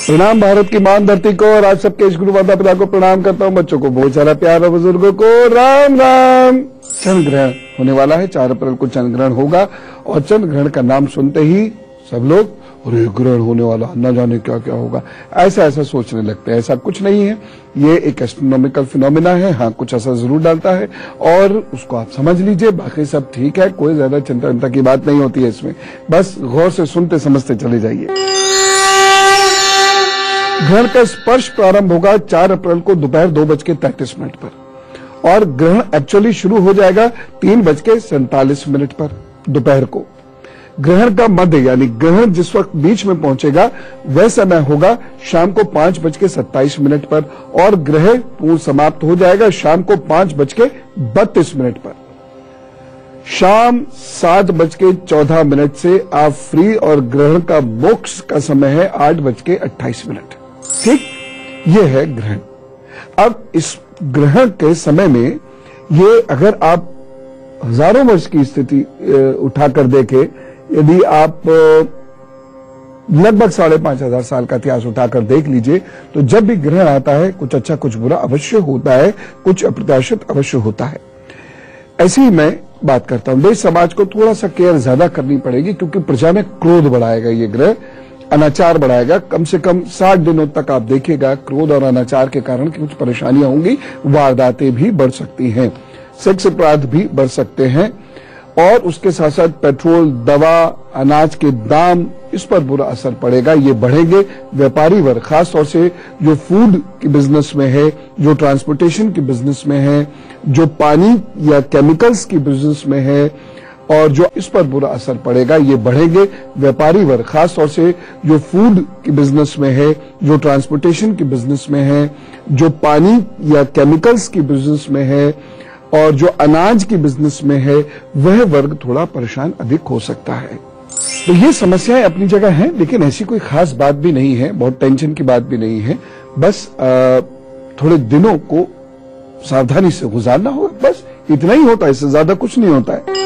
प्रणाम भारत की मान धरती को और आज सबके इस गुरु माता पिता को प्रणाम करता हूँ। बच्चों को बहुत सारा प्यार और बुजुर्गों को राम राम। चंद्र ग्रहण होने वाला है, 4 अप्रैल को चंद्र ग्रहण होगा और चंद्र ग्रहण का नाम सुनते ही सब लोग अरे ग्रहण होने वाला, न जाने क्या क्या होगा, ऐसा सोचने लगते हैं। ऐसा कुछ नहीं है, ये एक एस्ट्रोनॉमिकल फिनोमिना है। हाँ, कुछ असर जरूर डालता है और उसको आप समझ लीजिए, बाकी सब ठीक है। कोई ज्यादा चिंता की बात नहीं होती है इसमें, बस गौर से सुनते समझते चले जाइए। ग्रहण का स्पर्श प्रारंभ होगा 4 अप्रैल को दोपहर 2:33 पर और ग्रहण एक्चुअली शुरू हो जाएगा 3:47 पर दोपहर को। ग्रहण का मध्य यानी ग्रहण जिस वक्त बीच में पहुंचेगा वह समय होगा शाम को 5:27 पर और ग्रहण पूर्ण समाप्त हो जाएगा शाम को 5:32 पर। शाम 7:14 से आप फ्री और ग्रहण का मोक्ष का समय है 8:28। ठीक, ये है ग्रहण। अब इस ग्रहण के समय में ये अगर आप हजारों वर्ष की स्थिति उठाकर देखें, यदि आप लगभग 5,500 साल का इतिहास उठाकर देख लीजिए, तो जब भी ग्रहण आता है कुछ अच्छा कुछ बुरा अवश्य होता है, कुछ अप्रत्याशित अवश्य होता है। ऐसे ही मैं बात करता हूं, देश समाज को थोड़ा सा केयर ज्यादा करनी पड़ेगी क्योंकि प्रजा में क्रोध बढ़ाएगा ये ग्रह, अनाचार बढ़ाएगा। कम से कम 60 दिनों तक आप देखिएगा क्रोध और अनाचार के कारण कुछ परेशानियां होंगी, वारदातें भी बढ़ सकती हैं, सेक्स अपराध भी बढ़ सकते हैं और उसके साथ साथ पेट्रोल, दवा, अनाज के दाम, इस पर बुरा असर पड़ेगा। ये बढ़ेंगे। व्यापारी वर्ग खास तौर से जो फूड की बिजनेस में है, जो ट्रांसपोर्टेशन की बिजनेस में है, जो पानी या केमिकल्स की बिजनेस में है और जो इस पर बुरा असर पड़ेगा, ये बढ़ेंगे। व्यापारी वर्ग खास तौर से जो फूड की बिजनेस में है, जो ट्रांसपोर्टेशन की बिजनेस में है, जो पानी या केमिकल्स की बिजनेस में है और जो अनाज की बिजनेस में है, वह वर्ग थोड़ा परेशान अधिक हो सकता है। तो ये समस्याएं अपनी जगह हैं, लेकिन ऐसी कोई खास बात भी नहीं है, बहुत टेंशन की बात भी नहीं है। बस थोड़े दिनों को सावधानी से गुजारना होगा, बस इतना ही होता है, इससे ज्यादा कुछ नहीं होता है।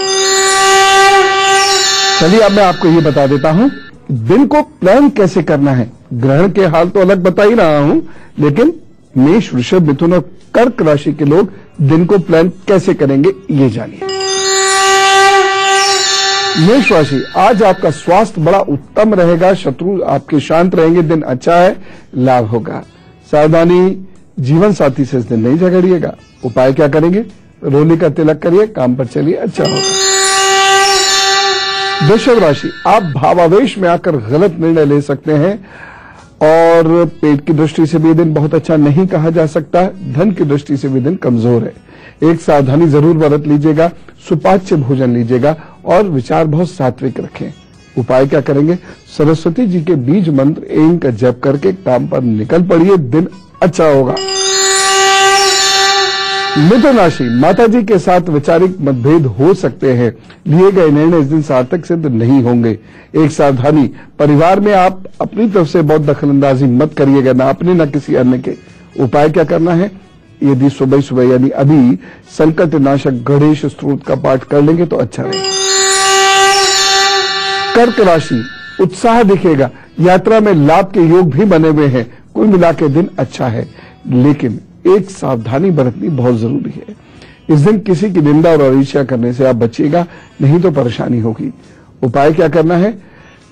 चलिए अब मैं आपको ये बता देता हूं दिन को प्लान कैसे करना है। ग्रहण के हाल तो अलग बता ही रहा हूं, लेकिन मेष, वृषभ, मिथुन और कर्क राशि के लोग दिन को प्लान कैसे करेंगे ये जानिए। मेष राशि, आज आपका स्वास्थ्य बड़ा उत्तम रहेगा, शत्रु आपके शांत रहेंगे, दिन अच्छा है, लाभ होगा। सावधानी, जीवन साथी से इस दिन नहीं झगड़िएगा। उपाय क्या करेंगे? रोली का तिलक करिए, काम पर चलिए, अच्छा होगा। वृषभ राशि, आप भावावेश में आकर गलत निर्णय ले सकते हैं और पेट की दृष्टि से भी दिन बहुत अच्छा नहीं कहा जा सकता। धन की दृष्टि से भी दिन कमजोर है। एक सावधानी जरूर बरत लीजिएगा, सुपाच्य भोजन लीजिएगा और विचार बहुत सात्विक रखें। उपाय क्या करेंगे? सरस्वती जी के बीज मंत्र एम का जप करके काम पर निकल पड़िए, दिन अच्छा होगा। मिथुन राशि, माताजी के साथ वैचारिक मतभेद हो सकते हैं, लिए गए निर्णय इस दिन सार्थक सिद्ध नहीं होंगे। एक सावधानी, परिवार में आप अपनी तरफ से बहुत दखलंदाजी मत करिएगा, ना अपने ना किसी अन्य के। उपाय क्या करना है? यदि सुबह यानी अभी संकट नाशक गणेश स्तोत्र का पाठ कर लेंगे तो अच्छा रहेगा। कर्क राशि, उत्साह दिखेगा, यात्रा में लाभ के योग भी बने हुए हैं। कुल मिला के दिन अच्छा है, लेकिन एक सावधानी बरतनी बहुत जरूरी है। इस दिन किसी की निंदा और ईर्ष्या करने से आप बचिएगा, नहीं तो परेशानी होगी। उपाय क्या करना है?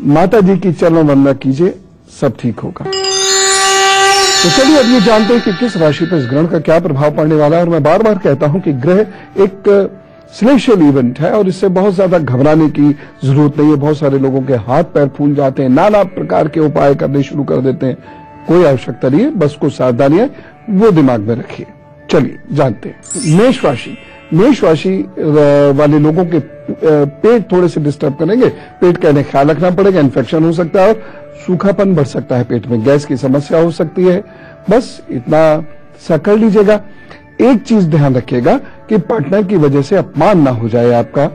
माता जी की चरण वंदना कीजिए, सब ठीक होगा। तो चलिए अब ये जानते हैं कि किस राशि पर इस ग्रहण का क्या प्रभाव पड़ने वाला है। और मैं बार बार कहता हूं कि ग्रह एक सिलेक्शियल इवेंट है और इससे बहुत ज्यादा घबराने की जरूरत नहीं है। बहुत सारे लोगों के हाथ पैर फूल जाते हैं, नाना प्रकार के उपाय करने शुरू कर देते हैं, कोई आवश्यकता नहीं है, बस कुछ सावधानियां वो दिमाग में रखिए। चलिए जानते हैं। मेष राशि, मेष राशि वाले लोगों के पेट थोड़े से डिस्टर्ब करेंगे, पेट का ख्याल रखना पड़ेगा, इन्फेक्शन हो सकता है और सूखापन बढ़ सकता है, पेट में गैस की समस्या हो सकती है। बस इतना सा कर लीजिएगा। एक चीज ध्यान रखिएगा कि पार्टनर की वजह से अपमान ना हो जाए आपका,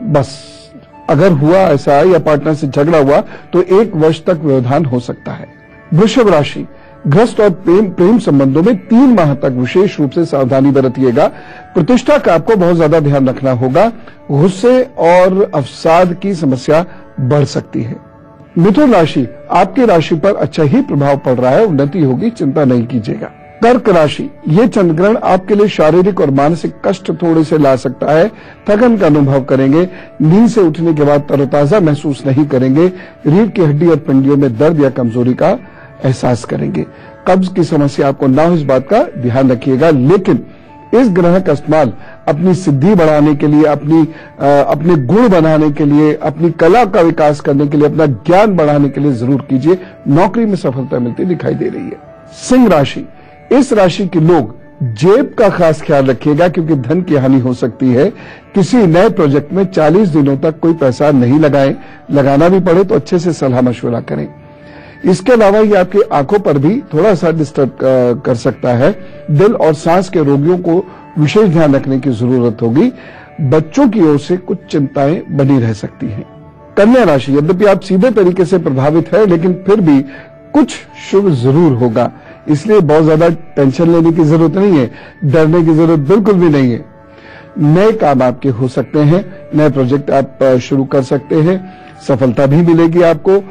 बस अगर हुआ ऐसा या पार्टनर से झगड़ा हुआ तो 1 वर्ष तक व्यवधान हो सकता है। वृषभ राशि, ग्रस्त और प्रेम संबंधों में 3 माह तक विशेष रूप से सावधानी बरतिएगा। प्रतिष्ठा का आपको बहुत ज्यादा ध्यान रखना होगा। गुस्से और अवसाद की समस्या बढ़ सकती है। मिथुन राशि, आपकी राशि पर अच्छा ही प्रभाव पड़ रहा है, उन्नति होगी, चिंता नहीं कीजिएगा। कर्क राशि, ये चंद्र ग्रहण आपके लिए शारीरिक और मानसिक कष्ट थोड़े से ला सकता है। थकन का अनुभव करेंगे, नींद से उठने के बाद तरोताजा महसूस नहीं करेंगे, रीढ़ की हड्डी और पिंडियों में दर्द या कमजोरी का एहसास करेंगे। कब्ज की समस्या आपको ना हो, इस बात का ध्यान रखिएगा। लेकिन इस ग्रह का इस्तेमाल अपनी सिद्धि बढ़ाने के लिए, अपने गुण बनाने के लिए, अपनी कला का विकास करने के लिए, अपना ज्ञान बढ़ाने के लिए जरूर कीजिए। नौकरी में सफलता मिलती दिखाई दे रही है। सिंह राशि, इस राशि के लोग जेब का खास ख्याल रखिएगा क्योंकि धन की हानि हो सकती है। किसी नए प्रोजेक्ट में 40 दिनों तक कोई पैसा नहीं लगाएं, लगाना भी पड़े तो अच्छे से सलाह मशवरा करें। इसके अलावा ये आपकी आंखों पर भी थोड़ा सा डिस्टर्ब कर सकता है। दिल और सांस के रोगियों को विशेष ध्यान रखने की जरूरत होगी। बच्चों की ओर से कुछ चिंताएं बनी रह सकती हैं। कन्या राशि, यद्यपि आप सीधे तरीके से प्रभावित है लेकिन फिर भी कुछ शुभ जरूर होगा, इसलिए बहुत ज्यादा टेंशन लेने की जरूरत नहीं है, डरने की जरूरत बिल्कुल भी नहीं है। नए काम आपके हो सकते हैं, नए प्रोजेक्ट आप शुरू कर सकते हैं, सफलता भी मिलेगी आपको।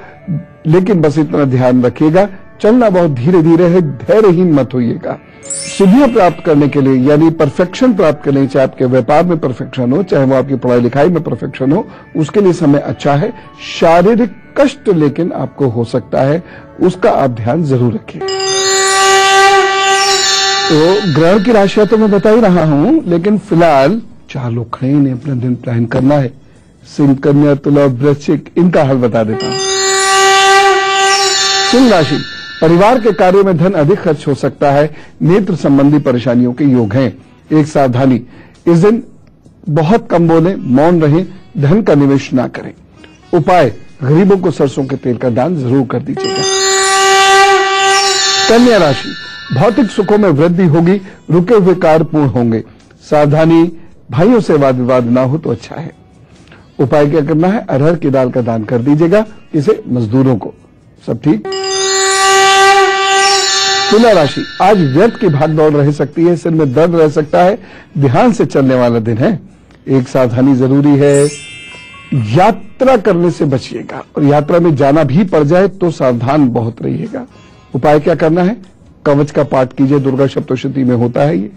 लेकिन बस इतना ध्यान रखिएगा, चलना बहुत धीरे धीरे है, धैर्यहीन मत होइएगा। सिद्धियां प्राप्त करने के लिए यानी परफेक्शन प्राप्त करने, चाहे आपके व्यापार में परफेक्शन हो, चाहे वो आपकी पढ़ाई लिखाई में परफेक्शन हो, उसके लिए समय अच्छा है। शारीरिक कष्ट लेकिन आपको हो सकता है, उसका आप ध्यान जरूर रखिए। तो ग्रह की राशियां तो मैं बता ही रहा हूं, लेकिन फिलहाल 4 लोग खड़े ने अपना दिन प्लान करना है। सिंह, कन्या, तुला, वृश्चिक, इनका हल बता देता हूं। सिंह राशि, परिवार के कार्यों में धन अधिक खर्च हो सकता है। नेत्र संबंधी परेशानियों के योग हैं। एक सावधानी, इस दिन बहुत कम बोलें, मौन रहें, धन का निवेश ना करें। उपाय, गरीबों को सरसों के तेल का दान जरूर कर दीजिएगा। कन्या राशि, भौतिक सुखों में वृद्धि होगी, रुके हुए कार्य पूर्ण होंगे। सावधानी, भाइयों से वाद विवाद ना हो तो अच्छा है। उपाय क्या करना है, अरहर की दाल का दान कर दीजिएगा, इसे मजदूरों को। सब ठीक। तुला राशि, आज व्यर्थ की भागदौड़ रह सकती है, सिर में दर्द रह सकता है, ध्यान से चलने वाला दिन है। एक सावधानी जरूरी है, यात्रा करने से बचिएगा और यात्रा में जाना भी पड़ जाए तो सावधान बहुत रहिएगा। उपाय क्या करना है, कवच का पाठ कीजिए, दुर्गा सप्तशती में होता है ये।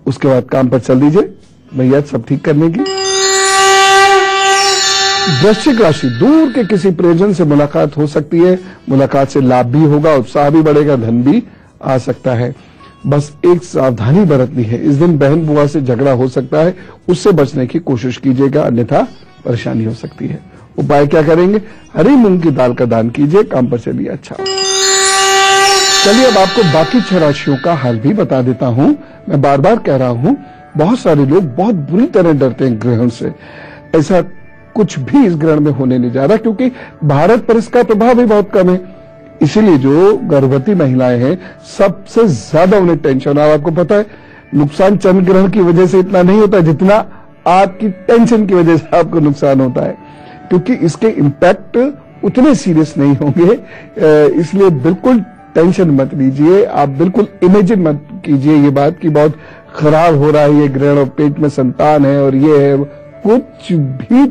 उसके बाद काम पर चल दीजिए, भैया सब ठीक करने की। वृश्चिक राशि, दूर के किसी प्रियजन से मुलाकात हो सकती है, मुलाकात से लाभ भी होगा, उत्साह भी बढ़ेगा, धन भी आ सकता है। बस एक सावधानी बरतनी है, इस दिन बहन बुआ से झगड़ा हो सकता है, उससे बचने की कोशिश कीजिएगा, अन्यथा परेशानी हो सकती है। उपाय क्या करेंगे, हरी मूंग की दाल का दान कीजिए, काम पर चलिए अच्छा। चलिए अब आपको बाकी 6 राशियों का हाल भी बता देता हूं। मैं बार बार कह रहा हूं, बहुत सारे लोग बहुत बुरी तरह डरते हैं ग्रहण से। ऐसा कुछ भी इस ग्रहण में होने नहीं जा रहा, क्योंकि भारत पर इसका प्रभाव भी बहुत कम है। इसीलिए जो गर्भवती महिलाएं हैं, सबसे ज्यादा उन्हें टेंशन है। आपको पता है, नुकसान चंद्र ग्रहण की वजह से इतना नहीं होता जितना आपकी टेंशन की वजह से आपको नुकसान होता है, क्योंकि इसके इम्पैक्ट उतने सीरियस नहीं होंगे। इसलिए बिल्कुल टेंशन मत लीजिए, आप बिल्कुल इमेजिन मत कीजिए ये बात कि बहुत खराब हो रहा है ये ग्रहण और पेट में संतान है और ये है। कुछ भी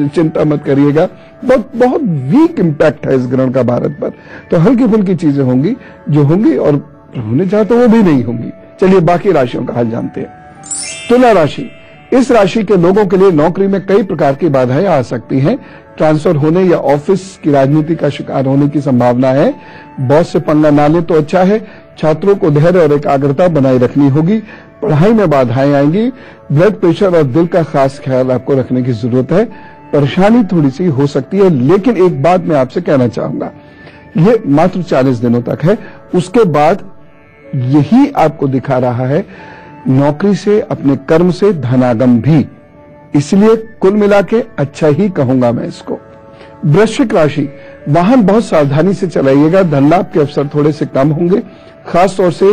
चिंता मत करिएगा, बहुत वीक इम्पैक्ट है इस ग्रहण का भारत पर। तो हल्की फुल्की चीजें होंगी जो होंगी, और प्रभु ने चाहा तो वो भी नहीं होंगी। चलिए बाकी राशियों का हाल जानते हैं। तुला राशि, इस राशि के लोगों के लिए नौकरी में कई प्रकार की बाधाएं आ सकती हैं। ट्रांसफर होने या ऑफिस की राजनीति का शिकार होने की संभावना है। बॉस से पंगा ना ले तो अच्छा है। छात्रों को धैर्य और एकाग्रता बनाए रखनी होगी। पढ़ाई में बाधाएं आएंगी। ब्लड प्रेशर और दिल का खास ख्याल आपको रखने की जरूरत है। परेशानी थोड़ी सी हो सकती है, लेकिन एक बात मैं आपसे कहना चाहूंगा, ये मात्र 40 दिनों तक है। उसके बाद यही आपको दिखा रहा है नौकरी से, अपने कर्म से धनागम भी। इसलिए कुल मिला के अच्छा ही कहूंगा मैं इसको। वृश्चिक राशि, वाहन बहुत सावधानी से चलाइएगा। धन लाभ के अवसर थोड़े से कम होंगे। खासतौर से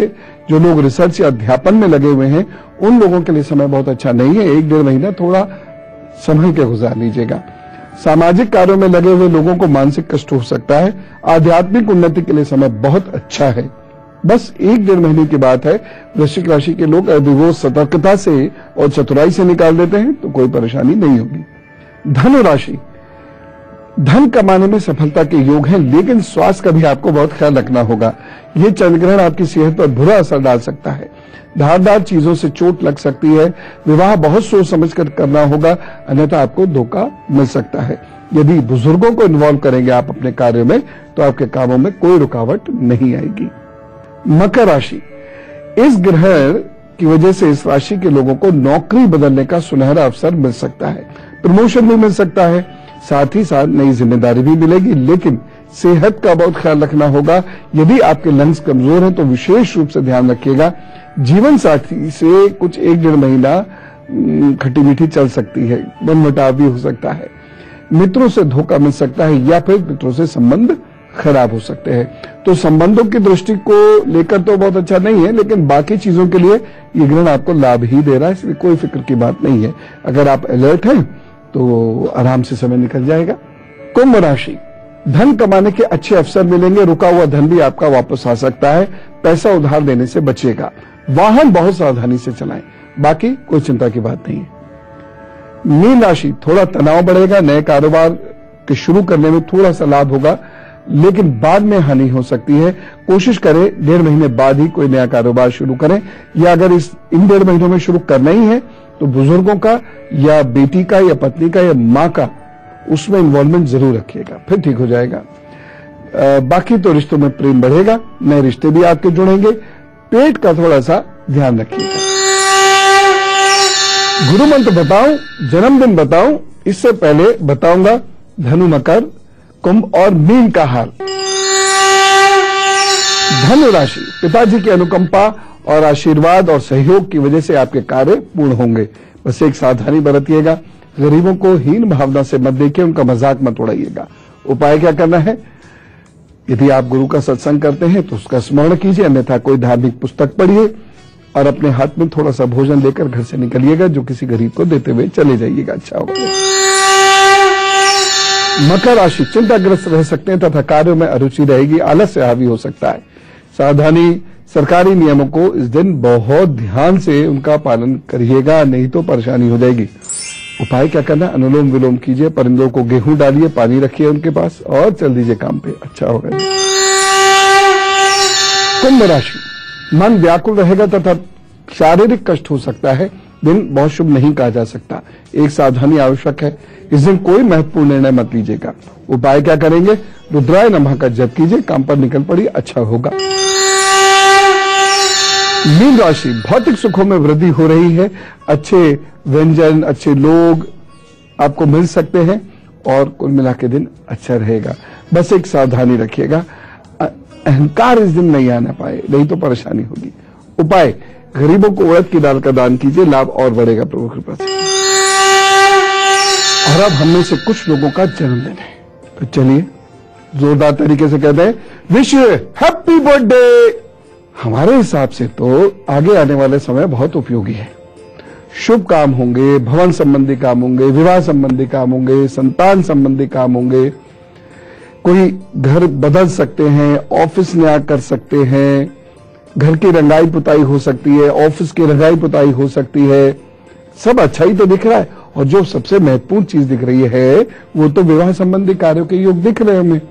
जो लोग रिसर्च या अध्यापन में लगे हुए हैं, उन लोगों के लिए समय बहुत अच्छा नहीं है। 1-1.5 महीना थोड़ा संभल के गुजार लीजिएगा। सामाजिक कार्यों में लगे हुए लोगों को मानसिक कष्ट हो सकता है। आध्यात्मिक उन्नति के लिए समय बहुत अच्छा है। बस 1-1.5 महीने की बात है। वृश्चिक राशि के लोग यदि वो सतर्कता से और चतुराई से निकाल देते हैं तो कोई परेशानी नहीं होगी। धनु राशि, धन कमाने में सफलता के योग हैं, लेकिन स्वास्थ्य का भी आपको बहुत ख्याल रखना होगा। ये चंद्रग्रहण आपकी सेहत पर बुरा असर डाल सकता है। धारदार चीजों से चोट लग सकती है। विवाह बहुत सोच समझ कर करना होगा, अन्यथा आपको धोखा मिल सकता है। यदि बुजुर्गों को इन्वॉल्व करेंगे आप अपने कार्यों में, तो आपके कामों में कोई रुकावट नहीं आएगी। मकर राशि, इस ग्रहण की वजह से इस राशि के लोगों को नौकरी बदलने का सुनहरा अवसर मिल सकता है। प्रमोशन भी मिल सकता है, साथ ही साथ नई जिम्मेदारी भी मिलेगी, लेकिन सेहत का बहुत ख्याल रखना होगा। यदि आपके लंग्स कमजोर हैं तो विशेष रूप से ध्यान रखिएगा। जीवन साथी से कुछ 1-1.5 महीना खट्टी मीठी चल सकती है, मनमुटाव भी हो सकता है। मित्रों से धोखा मिल सकता है या फिर मित्रों से संबंध खराब हो सकते हैं। तो संबंधों की दृष्टि को लेकर तो बहुत अच्छा नहीं है, लेकिन बाकी चीजों के लिए ये ग्रहण आपको लाभ ही दे रहा है, इसलिए कोई फिक्र की बात नहीं है। अगर आप अलर्ट हैं तो आराम से समय निकल जाएगा। कुंभ राशि, धन कमाने के अच्छे अवसर मिलेंगे। रुका हुआ धन भी आपका वापस आ सकता है। पैसा उधार देने से बचिएगा। वाहन बहुत सावधानी से चलाएं, बाकी कोई चिंता की बात नहीं है। मीन राशि, थोड़ा तनाव बढ़ेगा। नए कारोबार के शुरू करने में थोड़ा सा लाभ होगा, लेकिन बाद में हानि हो सकती है। कोशिश करें 1.5 महीने बाद ही कोई नया कारोबार शुरू करें, या अगर इन 1.5 महीनों में शुरू करना ही है तो बुजुर्गों का या बेटी का या पत्नी का या मां का उसमें इन्वॉल्वमेंट जरूर रखिएगा, फिर ठीक हो जाएगा। बाकी तो रिश्तों में प्रेम बढ़ेगा, नए रिश्ते भी आपके जुड़ेंगे। पेट का थोड़ा सा ध्यान रखिएगा। गुरु मंत्र बताऊं, जन्मदिन बताऊं, इससे पहले बताऊंगा धनु, मकर, कुंभ और मीन का हाल। धनु राशि, पिताजी की अनुकंपा और आशीर्वाद और सहयोग की वजह से आपके कार्य पूर्ण होंगे। बस एक सावधानी बरतिएगा, गरीबों को हीन भावना से मत देखिए, उनका मजाक मत उड़ाइएगा। उपाय क्या करना है? यदि आप गुरु का सत्संग करते हैं तो उसका स्मरण कीजिए, अन्यथा कोई धार्मिक पुस्तक पढ़िए और अपने हाथ में थोड़ा सा भोजन लेकर घर से निकलिएगा, जो किसी गरीब को देते हुए चले जाइएगा, अच्छा होगा। मकर राशि, चिंताग्रस्त रह सकते हैं तथा कार्यों में अरुचि रहेगी, आलस्य हावी हो सकता है। सावधानी, सरकारी नियमों को इस दिन बहुत ध्यान से उनका पालन करिएगा, नहीं तो परेशानी हो जाएगी। उपाय क्या करना? अनुलोम विलोम कीजिए, परिंदों को गेहूं डालिए, पानी रखिए उनके पास और चल दीजिए काम पे, अच्छा होगा। कुंभ राशि, मन व्याकुल रहेगा तथा शारीरिक कष्ट हो सकता है। दिन बहुत शुभ नहीं कहा जा सकता, एक सावधानी आवश्यक है। इस दिन कोई महत्वपूर्ण निर्णय मत लीजिएगा। उपाय क्या करेंगे? रुद्राय नमः का जप कीजिए, काम पर निकल पड़िए, अच्छा होगा। मीन राशि, भौतिक सुखों में वृद्धि हो रही है। अच्छे व्यंजन, अच्छे लोग आपको मिल सकते हैं और कुल मिला के दिन अच्छा रहेगा। बस एक सावधानी रखिएगा, अहंकार इस दिन नहीं आना पाए, नहीं तो परेशानी होगी। उपाय, गरीबों को उड़द की दाल का दान कीजिए, लाभ और बढ़ेगा प्रभु कृपा से। और अब हम में से कुछ लोगों का जन्मदिन है, तो चलिए जोरदार तरीके से कहते हैं विश यू हैप्पी बर्थडे। हमारे हिसाब से तो आगे आने वाले समय बहुत उपयोगी है। शुभ काम होंगे, भवन संबंधी काम होंगे, विवाह संबंधी काम होंगे, संतान संबंधी काम होंगे, कोई घर बदल सकते हैं, ऑफिस नया कर सकते हैं, घर की रंगाई पुताई हो सकती है, ऑफिस की रंगाई पुताई हो सकती है। सब अच्छा ही तो दिख रहा है, और जो सबसे महत्वपूर्ण चीज दिख रही है वो तो विवाह संबंधी कार्यों के योग दिख रहे हैं हमें,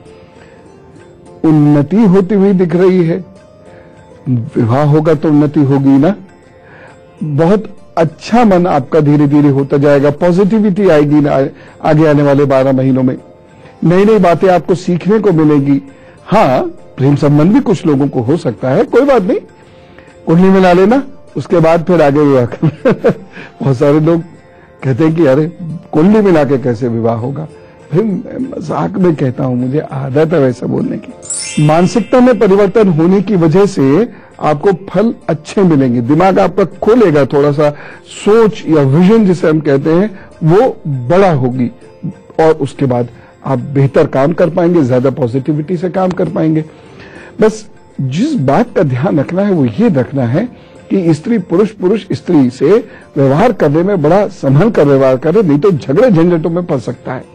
उन्नति होती हुई दिख रही है। विवाह होगा तो उन्नति होगी ना। बहुत अच्छा मन आपका धीरे धीरे होता जाएगा, पॉजिटिविटी आएगी ना आगे आने वाले 12 महीनों में। नई नई बातें आपको सीखने को मिलेगी। हाँ, प्रेम संबंध भी कुछ लोगों को हो सकता है, कोई बात नहीं, कुंडली मिला लेना, उसके बाद फिर आगे विवाह करना। बहुत सारे लोग कहते हैं कि अरे कुंडली मिला के कैसे विवाह होगा। फिर मजाक में कहता हूं, मुझे आदत है वैसा बोलने की। मानसिकता में परिवर्तन होने की वजह से आपको फल अच्छे मिलेंगे, दिमाग आपका खोलेगा, थोड़ा सा सोच या विजन जिसे हम कहते हैं वो बड़ा होगी, और उसके बाद आप बेहतर काम कर पाएंगे, ज्यादा पॉजिटिविटी से काम कर पाएंगे। बस जिस बात का ध्यान रखना है वो ये रखना है कि स्त्री पुरुष, पुरुष स्त्री से व्यवहार करने में बड़ा संभल कर व्यवहार करे, नहीं तो झगड़े झंझटों में फंस सकता है।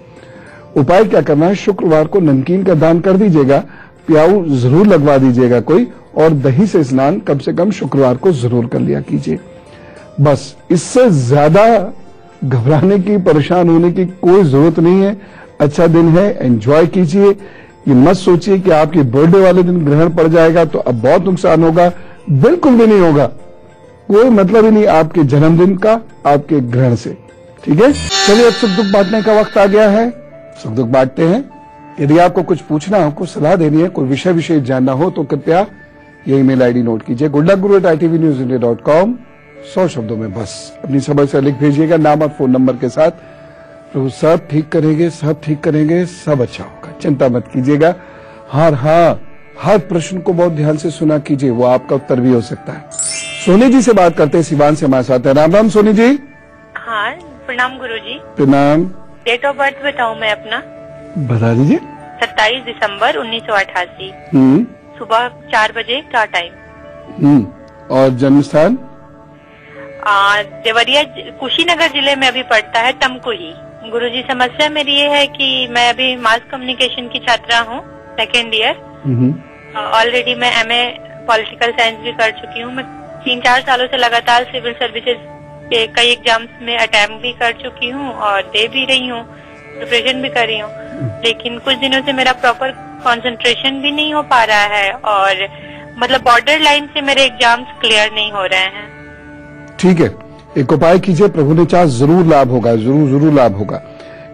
उपाय क्या करना है? शुक्रवार को नमकीन का दान कर दीजिएगा, प्याऊ जरूर लगवा दीजिएगा कोई, और दही से स्नान कम से कम शुक्रवार को जरूर कर लिया कीजिए। बस इससे ज्यादा घबराने की, परेशान होने की कोई जरूरत नहीं है। अच्छा दिन है, एंजॉय कीजिए। ये मत सोचिए कि आपके बर्थडे वाले दिन ग्रहण पड़ जाएगा तो अब बहुत नुकसान होगा, बिल्कुल भी नहीं होगा। कोई मतलब ही नहीं आपके जन्मदिन का आपके ग्रहण से। ठीक है, चलिए अब सुख दुख बांटने का वक्त आ गया है, सुख दुख बांटते हैं। यदि आपको कुछ पूछना हो, कुछ सलाह देनी है, कोई विषय विशेष जानना हो तो कृपया ये ईमेल आईडी नोट कीजिए, goodluckguru@itvnewsindia.com। 100 शब्दों में बस अपनी समस्या लिख भेजिएगा, नाम और फोन नंबर के साथ। प्रभु सब ठीक करेंगे, सब ठीक करेंगे, सब अच्छा होगा, चिंता मत कीजिएगा। हर प्रश्न को बहुत ध्यान से सुना कीजिए, वो आपका उत्तर भी हो सकता है। सोनी जी से बात करते हैं, सिवान से हमारे साथ है। राम राम सोनी जी। हाँ, प्रणाम गुरुजी। प्रणाम। डेट ऑफ बर्थ बताऊं मैं अपना? बता दीजिए। 27 दिसंबर 1988। सुबह 4 बजे का टाइम। और जन्म स्थान? देवरिया, कुशीनगर जिले में अभी पड़ता है, तमकुही। गुरुजी समस्या मेरी ये है कि मैं अभी मास कम्युनिकेशन की छात्रा हूँ, 2nd ईयर। ऑलरेडी मैं MA पॉलिटिकल साइंस भी कर चुकी हूँ। मैं 3-4 सालों से लगातार सिविल सर्विसेज के कई एग्जाम्स में अटेम्प्ट भी कर चुकी हूँ और दे भी रही हूँ, प्रिपरेशन भी कर रही हूँ। लेकिन कुछ दिनों से मेरा प्रॉपर कंसंट्रेशन भी नहीं हो पा रहा है और मतलब बॉर्डर लाइन से मेरे एग्जाम्स क्लियर नहीं हो रहे हैं। ठीक है, एक उपाय कीजिए, प्रभु ने चाहा जरूर लाभ होगा, जरूर लाभ होगा।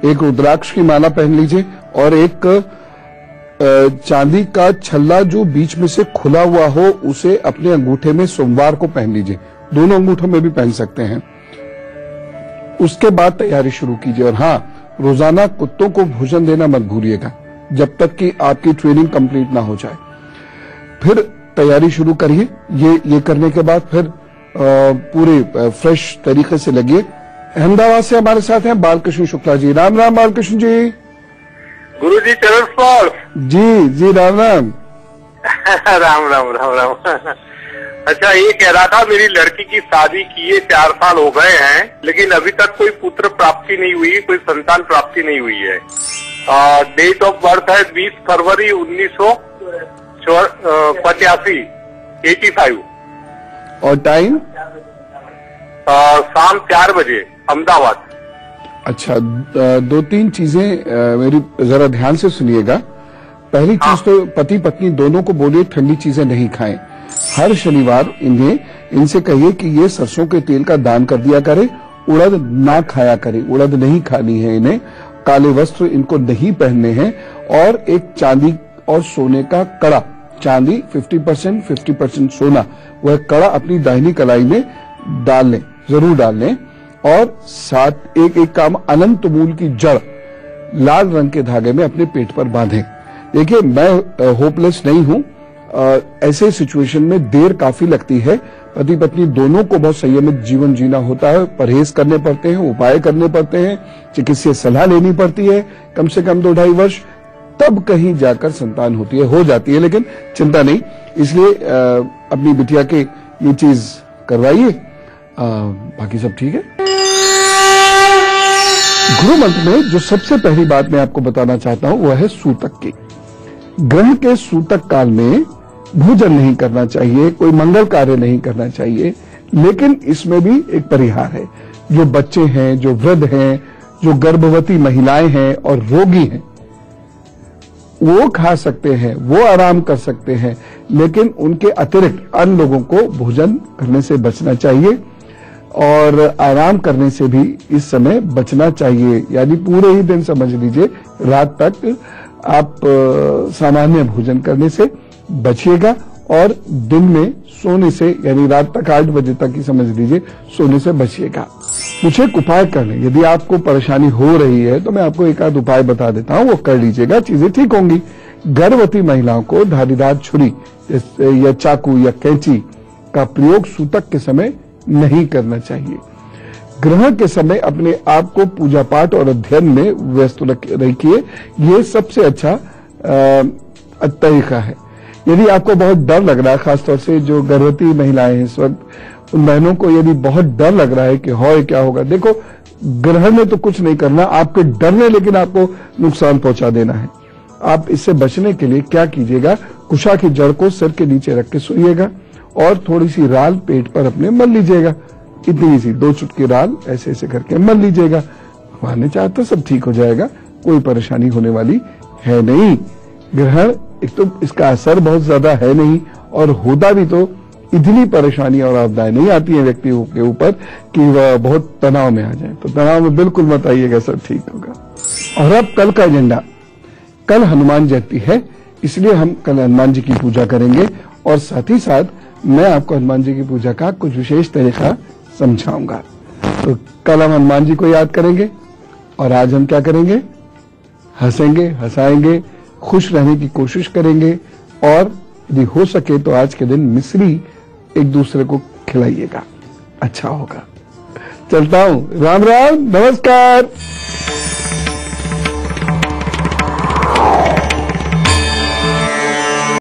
एक रुद्राक्ष की माला पहन लीजिए और एक चांदी का छल्ला जो बीच में से खुला हुआ हो उसे अपने अंगूठे में सोमवार को पहन लीजिए, दोनों अंगूठों में भी पहन सकते हैं। उसके बाद तैयारी शुरू कीजिए। और हाँ, रोजाना कुत्तों को भोजन देना मत भूलिएगा जब तक कि आपकी ट्रेनिंग कंप्लीट ना हो जाए। फिर तैयारी शुरू करिए। ये करने के बाद फिर पूरे फ्रेश तरीके से लगिए। अहमदाबाद से हमारे साथ हैं बालकृष्ण शुक्ला जी। राम राम बालकृष्ण जी। गुरु जी चरण स्पर्श। जी राम राम। राम राम राम राम। अच्छा, ये कह रहा था मेरी लड़की की शादी किए 4 साल हो गए हैं, लेकिन अभी तक कोई पुत्र प्राप्ति नहीं हुई, कोई संतान प्राप्ति नहीं हुई है। डेट ऑफ बर्थ है 20 फरवरी 1985, 85। और टाइम? शाम 4 बजे, अहमदाबाद। अच्छा, 2-3 चीजें मेरी जरा ध्यान से सुनिएगा। पहली चीज तो पति पत्नी दोनों को बोलिए ठंडी चीजें नहीं खाएं। हर शनिवार इनसे कहिए कि ये सरसों के तेल का दान कर दिया करे, उड़द ना खाया करे, उड़द नहीं खानी है इन्हें, काले वस्त्र इनको नहीं पहनने हैं, और एक चांदी और सोने का कड़ा, चांदी 50% 50% सोना, वह कड़ा अपनी दाहिनी कलाई में डाल लें, जरूर डाल लें। और साथ एक काम, अनंत मूल की जड़ लाल रंग के धागे में अपने पेट पर बांधें। देखिए, मैं होपलेस नहीं हूं, ऐसे सिचुएशन में देर काफी लगती है। पति पत्नी दोनों को बहुत संयमित जीवन जीना होता है, परहेज करने पड़ते हैं, उपाय करने पड़ते हैं, चिकित्सीय सलाह लेनी पड़ती है, कम से कम 2-2.5 वर्ष, तब कहीं जाकर संतान होती है, हो जाती है। लेकिन चिंता नहीं, इसलिए अपनी बिटिया के ये चीज करवाइए, बाकी सब ठीक है। गुरु मंत्र में जो सबसे पहली बात मैं आपको बताना चाहता हूं वह है सूतक की। ग्रहण के सूतक काल में भोजन नहीं करना चाहिए, कोई मंगल कार्य नहीं करना चाहिए, लेकिन इसमें भी एक परिहार है। जो बच्चे हैं, जो वृद्ध हैं, जो गर्भवती महिलाएं हैं और रोगी हैं, वो खा सकते हैं, वो आराम कर सकते हैं, लेकिन उनके अतिरिक्त अन्य लोगों को भोजन करने से बचना चाहिए और आराम करने से भी इस समय बचना चाहिए। यानी पूरे ही दिन समझ लीजिए, रात तक आप सामान्य भोजन करने से बचिएगा और दिन में सोने से, यानी रात तक 8 बजे तक ही समझ लीजिए, सोने से बचिएगा। कुछ एक उपाय कर लें। यदि आपको परेशानी हो रही है तो मैं आपको एक आध उपाय बता देता हूं, वो कर लीजिएगा, चीजें ठीक होंगी। गर्भवती महिलाओं को धारीदार छुरी या चाकू या कैंची का प्रयोग सूतक के समय नहीं करना चाहिए। ग्रहण के समय अपने आप को पूजा पाठ और अध्ययन में व्यस्त रखिए, ये सबसे अच्छा तरीका है। यदि आपको बहुत डर लग रहा है, खासतौर से जो गर्भवती महिलाएं हैं इस वक्त, उन बहनों को यदि बहुत डर लग रहा है कि हो क्या होगा, देखो ग्रहण में तो कुछ नहीं करना, आपके डर ने लेकिन आपको नुकसान पहुंचा देना है। आप इससे बचने के लिए क्या कीजिएगा, कुशा की जड़ को सिर के नीचे रख के सोइएगा और थोड़ी सी राल पेट पर अपने मल लीजिएगा, इतनी सी 2 चुटकी राल ऐसे ऐसे करके मल लीजिएगा। भगवान ने चाहा तो सब ठीक हो जाएगा, कोई परेशानी होने वाली है नहीं। ग्रहण एक तो इसका असर बहुत ज्यादा है नहीं, और होता भी तो इतनी परेशानी और आपदाएं नहीं आती है व्यक्तियों के ऊपर कि वह बहुत तनाव में आ जाए। तो तनाव में बिल्कुल मत आइएगा, सब ठीक होगा। और अब कल का एजेंडा, कल हनुमान जयंती है, इसलिए हम कल हनुमान जी की पूजा करेंगे, और साथ ही साथ मैं आपको हनुमान जी की पूजा का कुछ विशेष तरीका समझाऊंगा। तो कल हम हनुमान जी को याद करेंगे, और आज हम क्या करेंगे, हंसेंगे, हंसाएंगे, खुश रहने की कोशिश करेंगे, और यदि हो सके तो आज के दिन मिश्री एक दूसरे को खिलाइएगा, अच्छा होगा। चलता हूं, राम राम, नमस्कार।